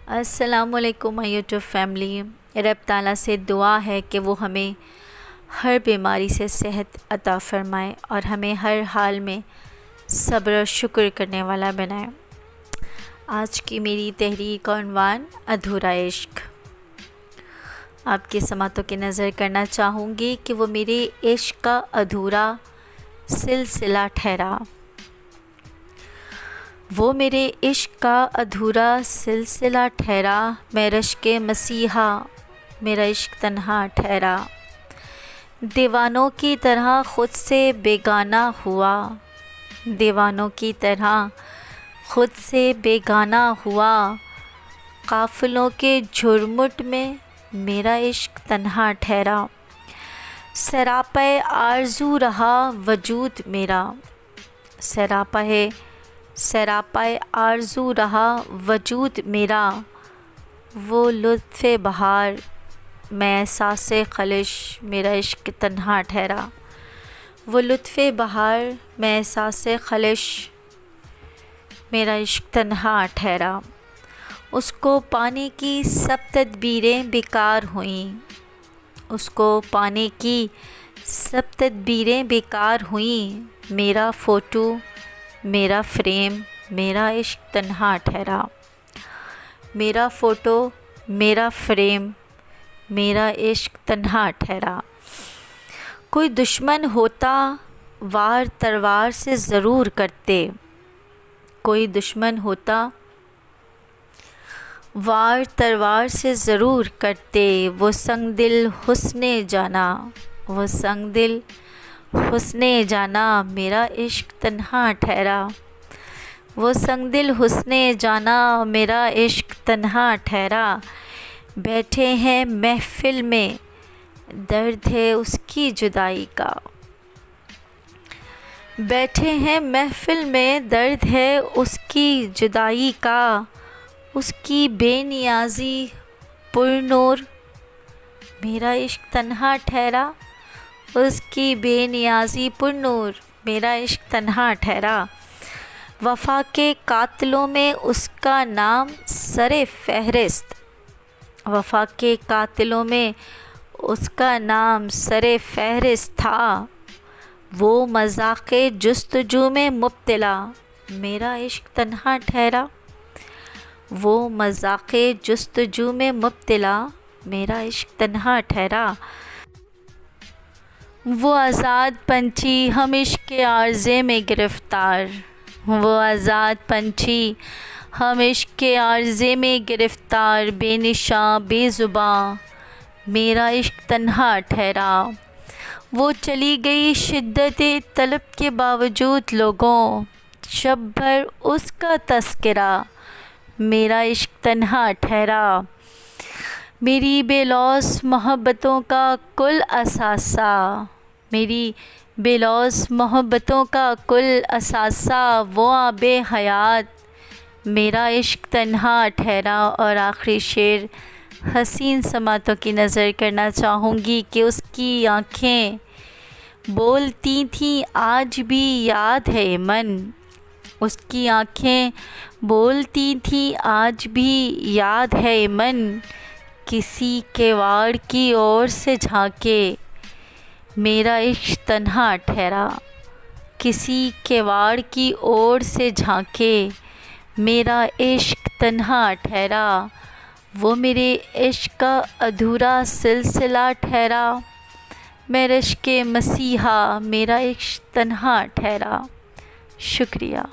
السلام علیکم مائی YouTube family. رب تعالیٰ سے دعا ہے کہ وہ ہمیں ہر بیماری سے صحت عطا فرمائے اور ہمیں ہر حال میں صبر و شکر کرنے والا بنائے۔ آج کی میری تحریر کا عنوان ادھورا عشق۔ آپ کی سماعتوں کی نظر کرنا چاہوں گی کہ وہ میرے عشق کا ادھورا سلسلہ ٹھہرا، وہ میرے عشق کا ادھورا سلسلہ ٹھہرا، میں رشک مسیحا میرا عشق تنہا ٹھہرا، دیوانوں کی طرح خود سے بیگانہ ہوا، دیوانوں کی طرح خود سے بیگانہ ہوا، قافلوں کے جھرمٹ میں میرا عشق تنہا ٹھہرا، سراپے آرزو رہا وجود میرا، سراپے آرزو رہا وجود میرا، وہ لطف بہار میں احساس خلش میرا عشق تنہا ٹھہرا، وہ لطف بہار میں احساس خلش میرا عشق تنہا ٹھہرا، اس کو پانے کی سب تدبیریں بیکار ہوئیں، اس کو پانے کی سب تدبیریں بیکار ہوئیں، میرا فوٹو میرا فریم میرا عشق تنہا ٹھہرا، میرا فوٹو میرا فریم میرا عشق تنہا ٹھہرا، کوئی دشمن ہوتا وار تلوار سے ضرور کرتے، کوئی دشمن ہوتا وار تلوار سے ضرور کرتے، وہ سنگ دل حسن جانا، وہ سنگ دل حسن جانا میرا عشق تنہا ٹھہرا، وہ سنگ دل حسن جانا میرا عشق تنہا ٹھہرا، بیٹھے ہیں محفل میں درد ہے اس کی جدائی کا، بیٹھے ہیں محفل میں درد ہے اس کی جدائی کا، اس کی بے نیازی پر نور میرا عشق تنہا ٹھہرا، اس کی بے نیازی پر نور میرا عشق تنہا ٹھہرا، وفا کے قاتلوں میں اس کا نام سر فہرست، وفا کے قاتلوں میں اس کا نام سر فہرست تھا، وہ مذاق جستجو میں مبتلا میرا عشق تنہا ٹھہرا، وہ مذاق جستجو میں مبتلا میرا عشق تنہا ٹھہرا، وہ آزاد پنچھی ہم عشق کے عارضے میں گرفتار، وہ آزاد پنچھی ہم عشق کے عارضے میں گرفتار، بے نشاں بے زباں میرا عشق تنہا ٹھہرا، وہ چلی گئی شدت طلب کے باوجود لوگوں، شب بھر اس کا تذکرہ میرا عشق تنہا ٹھہرا، میری بے لوث محبتوں کا کل اثاثہ، میری بے لوث محبتوں کا کل اثاثہ، وہ آب حیات میرا عشق تنہا ٹھہرا۔ اور آخری شعر حسین سماعتوں کی نظر کرنا چاہوں گی کہ اس کی آنکھیں بولتی تھیں آج بھی یاد ہے من، اس کی آنکھیں بولتی تھیں آج بھی یاد ہے من، کسی کیواڑ کی اور سے جھانکے میرا عشق تنہا ٹھہرا، کسی کیواڑ کی اور سے جھانکے میرا عشق تنہا ٹھہرا، وہ میرے عشق کا ادھورا سلسلہ ٹھہرا، میں رشک مسیحا میرا عشق تنہا ٹھہرا۔ شکریہ۔